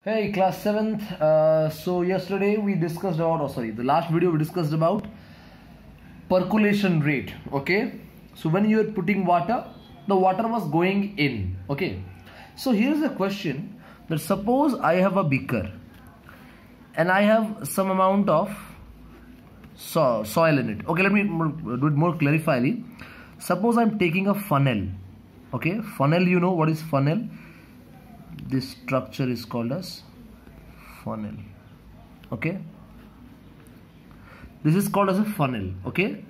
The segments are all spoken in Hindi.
Hey, class 7th. So yesterday we discussed about, the last video we discussed about percolation rate. Okay. So when you are putting water, the water was going in. Okay. So here's a question that suppose I have a beaker and I have some amount of soil in it. Okay, let me do it more clarifyly. Suppose I'm taking a funnel. Okay, funnel, you know what is funnel? This structure is called as funnel. Okay, this is called as a funnel. Okay,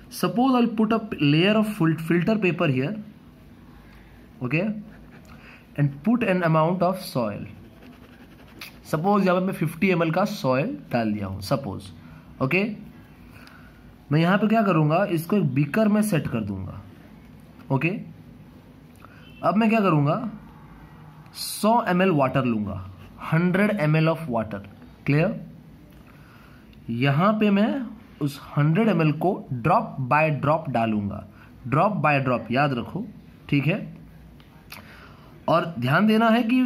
suppose I'll put a layer of filter paper here. Okay, and put an amount of soil. Suppose यहाँ पे मैं 50 ml का सॉयल डाल दिया हूँ सपोज. ओके, मैं यहाँ पे क्या करूँगा, इसको एक बीकर में सेट कर दूंगा. ओके, अब मैं क्या करूँगा, 100 ml वाटर लूँगा, 100 ml ऑफ वाटर. क्लियर? यहाँ पे मैं उस 100 ml को ड्रॉप बाय ड्रॉप डालूंगा. ड्रॉप बाय ड्रॉप याद रखो, ठीक है. और ध्यान देना है कि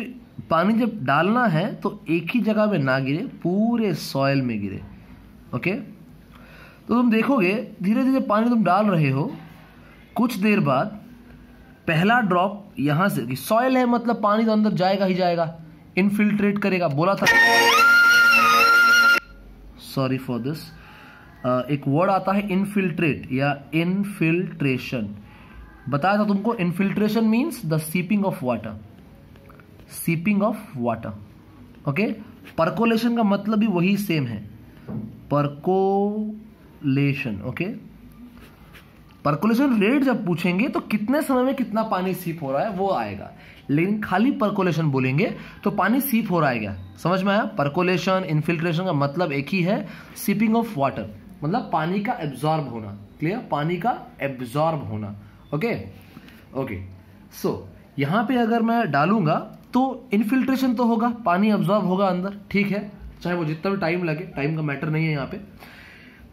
पानी जब डालना है तो एक ही जगह में ना गिरे, पूरे सॉइल में गिरे. ओके, तो तुम देखोगे धीरे धीरे पानी तुम डाल रहे हो, कुछ देर बाद पहला ड्रॉप यहां से, सॉइल है मतलब पानी तो अंदर जाएगा ही जाएगा, इनफिल्ट्रेट करेगा. बोला था, सॉरी फॉर दिस, एक वर्ड आता है इनफिल्ट्रेट या इनफिल्ट्रेशन. बताया था तुमको, infiltration means the seeping of water. Seeping of water. Okay, percolation का मतलब भी वही सेम है, परकोलेशन. ओके, परकोलेशन रेट जब पूछेंगे तो कितने समय में कितना पानी सीप हो रहा है वो आएगा, लेकिन खाली परकोलेशन बोलेंगे तो पानी सीप हो रहा है क्या, समझ में आया? परकोलेशन इनफिल्ट्रेशन का मतलब एक ही है, सीपिंग ऑफ वाटर मतलब पानी का एब्जॉर्ब होना. क्लियर? पानी का एब्जॉर्ब होना. ओके ओके, सो यहां पे अगर मैं डालूंगा तो इनफिल्ट्रेशन तो होगा, पानी अब्जॉर्ब होगा अंदर. ठीक है, चाहे वो जितना भी टाइम लगे, टाइम का मैटर नहीं है यहाँ पे.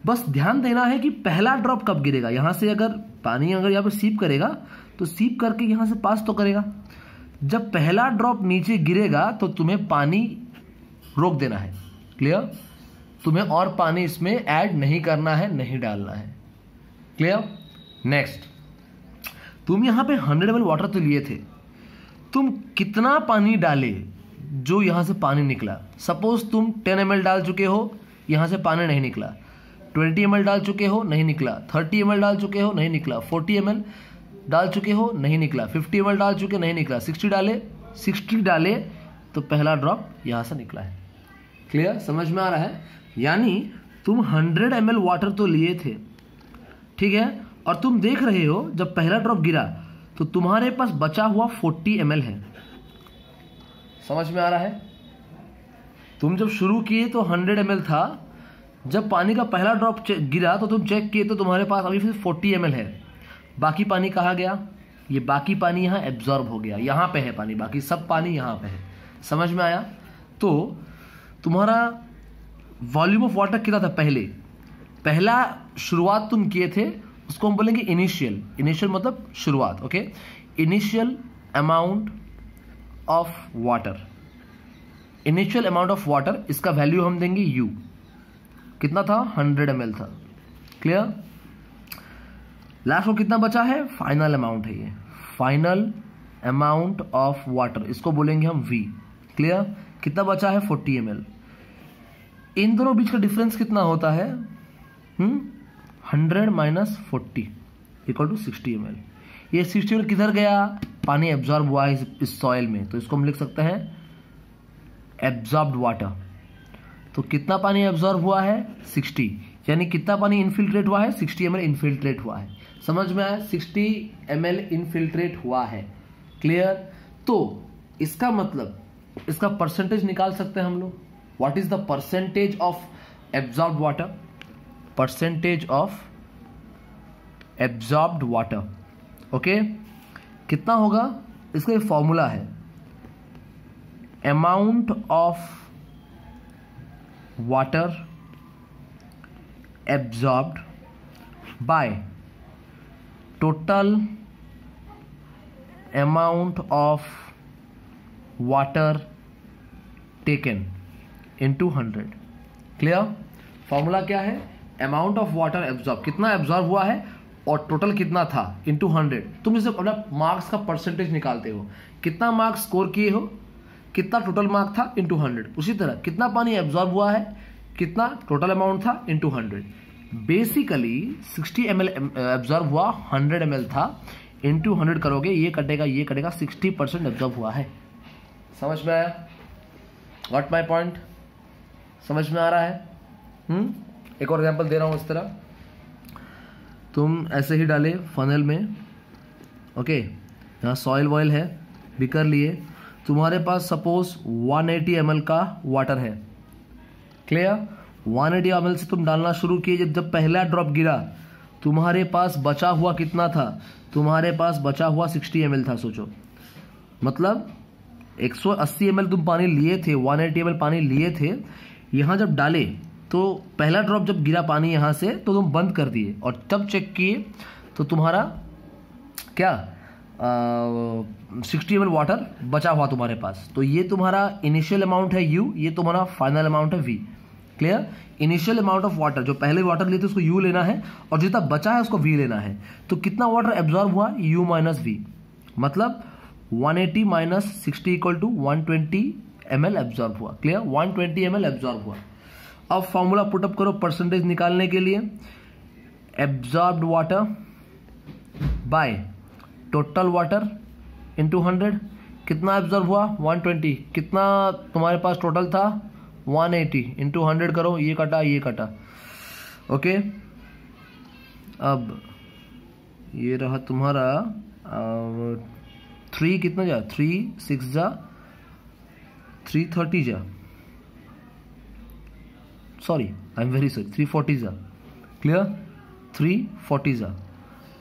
बस ध्यान देना है कि पहला ड्रॉप कब गिरेगा. यहां से अगर पानी अगर यहाँ पे सीप करेगा तो सीप करके यहां से पास तो करेगा. जब पहला ड्रॉप नीचे गिरेगा तो तुम्हें पानी रोक देना है. क्लियर? तुम्हें और पानी इसमें ऐड नहीं करना है, नहीं डालना है. क्लियर? नेक्स्ट, तुम यहां पे 100 ml वाटर तो लिए थे, तुम कितना पानी डाले जो यहां से पानी निकला. सपोज तुम 10 ml डाल चुके हो, यहां से पानी नहीं निकला. 20 ml डाल चुके हो, नहीं निकला. 30 ml डाल चुके हो, नहीं निकला. 40 ml डाल चुके हो, नहीं निकला. 50 ml डाल चुके, नहीं निकला. 60 डाले तो पहला ड्रॉप यहां से निकला है. क्लियर? समझ में आ रहा है? यानी तुम 100 ml वाटर तो लिए थे, ठीक है, और तुम देख रहे हो जब पहला ड्रॉप गिरा तो तुम्हारे पास बचा हुआ 40 ml है. समझ में आ रहा है? तुम जब शुरू किए तो 100 ml था, जब पानी का पहला ड्रॉप गिरा तो तुम चेक किए तो तुम्हारे पास अभी फिर 40 ml है. बाकी पानी कहाँ गया? ये बाकी पानी यहाँ एब्जॉर्ब हो गया, यहाँ पे है पानी, बाकी सब पानी यहाँ पे है. समझ में आया? तो तुम्हारा वॉल्यूम ऑफ वाटर कितना था पहला शुरुआत तुम किए थे, उसको हम बोलेंगे इनिशियल. इनिशियल मतलब शुरुआत. Okay, initial amount of water. Initial amount of water, इसका वैल्यू हम देंगे U. कितना था? 100 ml था. क्लियर? लास्ट में कितना बचा है? फाइनल अमाउंट है ये, फाइनल अमाउंट ऑफ वाटर, इसको बोलेंगे हम V. क्लियर? कितना बचा है? 40 ml. इन दोनों बीच का डिफरेंस कितना होता है? 100 माइनस 40 इक्वल टू 60 ml. ये 60 ml किधर गया? पानी एब्जॉर्ब हुआ है इस सॉइल में, तो इसको हम लिख सकते हैं एब्जॉर्ब्ड वाटर. तो कितना पानी एब्जॉर्ब हुआ है? 60. यानी कितना पानी इनफिल्ट्रेट हुआ है? 60 ml इनफिल्ट्रेट हुआ है. समझ में आया? 60 ml इनफिल्ट्रेट हुआ है. क्लियर? तो इसका मतलब, इसका परसेंटेज निकाल सकते हैं हम लोग. What is the percentage of absorbed water? Percentage of absorbed water. Okay, कितना होगा? इसका एक फॉर्मूला है, amount of water absorbed by total amount of water taken into 100। Clear? Formula क्या है? अमाउंट ऑफ वाटर एब्जॉर्ब, कितना एब्जॉर्ब हुआ है और टोटल कितना था, इनटू 100। तुम इसे अपना मार्क्स का परसेंटेज निकालते हो, कितना मार्क्स स्कोर किए हो, कितना टोटल मार्क था, इनटू 100। उसी तरह कितना पानी एब्जॉर्ब हुआ है, कितना टोटल अमाउंट था, इनटू 100। बेसिकली 60 ml एब्जॉर्ब हुआ, 100 ml था, इनटू 100 करोगे, ये कटेगा 60% एब्जॉर्ब हुआ है। समझ में आया? What my point? समझ में आ रहा है? एक और एग्जांपल दे रहा हूं इस तरह। तुम ऐसे ही डाले फनल में, ओके, यहाँ सॉइल वॉइल है, बिकर लिए, तुम्हारे पास सपोज 180 ml का वाटर है। क्लियर? 180 ml से तुम डालना शुरू किए, जब पहला ड्रॉप गिरा तुम्हारे पास बचा हुआ कितना था, तुम्हारे पास बचा हुआ 60 ml था। सोचो, मतलब 180 ml तुम पानी लिए थे, 180 ml पानी लिए थे, यहाँ जब डाले तो पहला ड्रॉप जब गिरा पानी यहाँ से तो तुम बंद कर दिए, और तब चेक किए तो तुम्हारा क्या 60 ml वाटर बचा हुआ तुम्हारे पास। तो ये तुम्हारा इनिशियल अमाउंट है U, ये तुम्हारा फाइनल अमाउंट है V। Clear? Initial amount of water, जो पहले वाटर लिए थे उसको U लेना है, और जितना बचा है उसको V लेना है। तो कितना वाटर एब्जॉर्ब हुआ, U माइनस V, मतलब 180 minus 60 equal to 120 ml absorb हुआ। क्लियर? 120 ml एब्जॉर्ब हुआ। अब फॉर्मूला पुटअप करो परसेंटेज निकालने के लिए, absorbed water by total water into 100। कितना एब्जॉर्ब हुआ, 120। कितना तुम्हारे पास टोटल था, 180, इनटू 100 करो, ये कटा। ओके, अब ये रहा तुम्हारा 3 कितना जा, 3 6 जा 330 जा, sorry I am very sorry, 340 जा। क्लियर? 340 जा।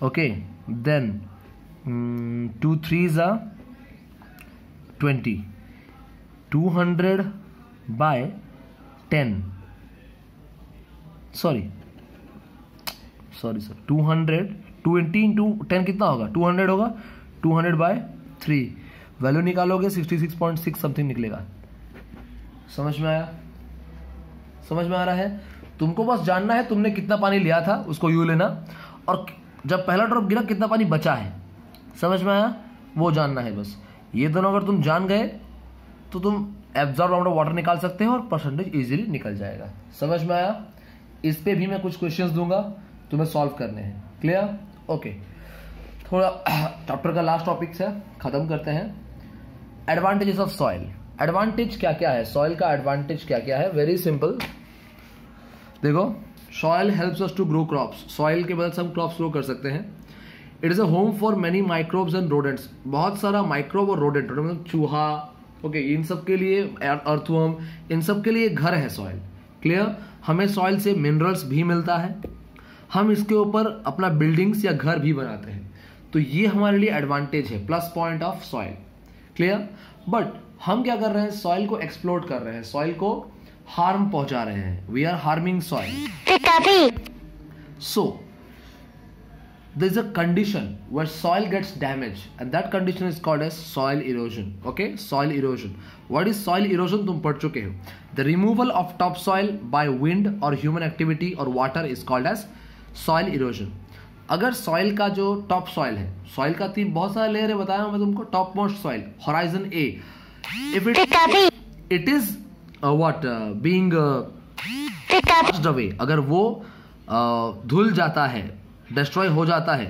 ओके, देन 2 3 जा 20, 200 बाय 10, सॉरी 200, 20 इंटू 10 कितना होगा, 200 होगा, 200 बाय 3, वैल्यू निकालोगे 66.6 समथिंग निकलेगा। समझ में आया? समझ में आ रहा है? तुमको बस जानना है तुमने कितना पानी लिया था, उसको U लेना, और जब पहला ड्रॉप गिरा कितना पानी बचा है, समझ में आया, वो जानना है बस। ये दोनों अगर तुम जान गए तो तुम एब्जॉर्ब अमाउंट ऑफ वाटर निकाल सकते हो और परसेंटेज इजीली निकल जाएगा। समझ में आया? इस पे भी मैं कुछ क्वेश्चंस दूंगा, तुम्हें सॉल्व करने हैं। क्लियर? ओके, थोड़ा चैप्टर का लास्ट टॉपिक से खत्म करते हैं। Advantages of soil. एडवांटेज क्या क्या है, सॉइल का एडवांटेज क्या क्या है? वेरी सिंपल, देखो, soil helps us to grow crops. Soil के मदद से हम क्रॉप्स ग्रो कर सकते हैं। It is a home for many microbes and rodents. बहुत सारा माइक्रोब और रोडेंट, मतलब चूहा, ओके, इन सब के लिए, अर्थवर्म, इन सब के लिए घर है सॉइल। क्लियर? हमें सॉइल से मिनरल्स भी मिलता है, हम इसके ऊपर अपना बिल्डिंग्स या घर भी बनाते हैं। तो ये हमारे लिए एडवांटेज है, plus point of soil. Clear? But हम क्या कर रहे हैं, सॉइल को एक्सप्लोर कर रहे हैं, सॉइल को हार्म पहुंचा रहे हैं। We are harming soil. So there is a condition where soil gets damaged and that condition is called as soil erosion. Okay, soil erosion. What is soil erosion? तुम पढ़ चुके हो। The removal of topsoil by wind or human activity or water is called as soil erosion. अगर सॉइल का जो टॉप सॉइल है, सॉइल का तीन बहुत सारा लेयर है, बताया मैं तुमको, top most soil, horizon A, if it is what being washed away, अगर वो धुल जाता है, डिस्ट्रॉय हो जाता है,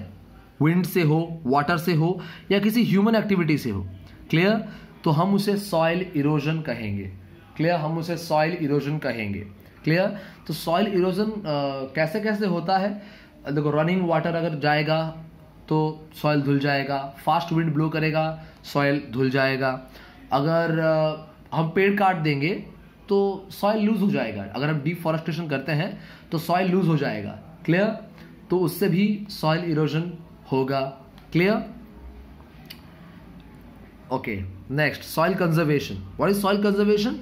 विंड से हो, वाटर से हो, या किसी ह्यूमन एक्टिविटी से हो, क्लियर, तो हम उसे सॉइल इरोजन कहेंगे। क्लियर? हम उसे सॉइल इरोजन कहेंगे। क्लियर? तो सॉइल इरोजन कैसे कैसे होता है? देखो, रनिंग वाटर अगर जाएगा तो सॉइल धुल जाएगा, फास्ट विंड ब्लो करेगा, सॉइल धुल जाएगा, अगर हम पेड़ काट देंगे तो सॉइल लूज हो जाएगा, अगर हम डिफॉरेस्टेशन करते हैं तो सॉइल लूज हो जाएगा। क्लियर? तो उससे भी सॉइल इरोजन होगा। Clear? Okay, next, soil conservation. What is soil conservation?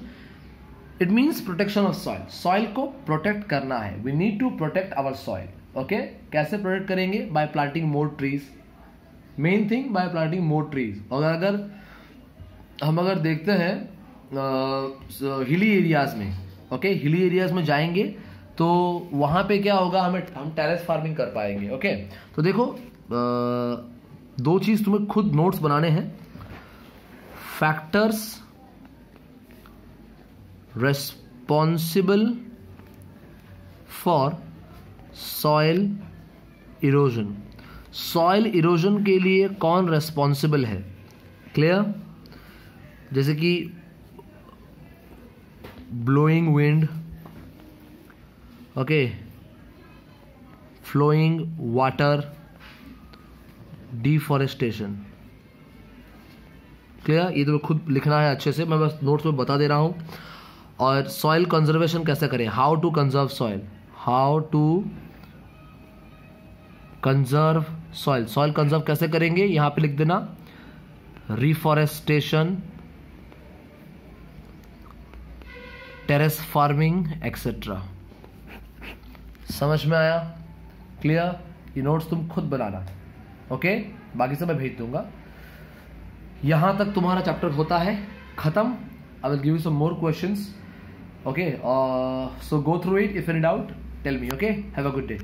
It means protection of soil. Soil को प्रोटेक्ट करना है, we need to protect our soil. Okay, कैसे प्रोटेक्ट करेंगे? By planting more trees, main thing, by planting more trees. और अगर हम देखते हैं हिली एरियाज में, ओके, हिली एरियाज में जाएंगे तो वहां पे क्या होगा, हम टेरेस फार्मिंग कर पाएंगे। ओके, तो देखो दो चीज तुम्हें खुद नोट्स बनाने हैं। Factors responsible for soil erosion. Soil erosion के लिए कौन रेस्पॉन्सिबल है, क्लियर? जैसे कि blowing wind, okay, flowing water, deforestation, clear? ये तो खुद लिखना है अच्छे से, मैं बस नोट्स में बता दे रहा हूं। और सॉइल कंजर्वेशन कैसे करें, how to conserve soil, how to conserve soil, soil conserve कैसे करेंगे यहां पे लिख देना, रिफॉरेस्टेशन, टेरेस फार्मिंग एक्सेट्रा। समझ में आया, क्लियर? ये नोट्स तुम खुद बनाना, ओके? बाकी सब मैं भेज दूंगा। यहां तक तुम्हारा चैप्टर होता है खत्म। I will give you some more questions, okay? So go through it, if any doubt tell me, okay? Have a good day.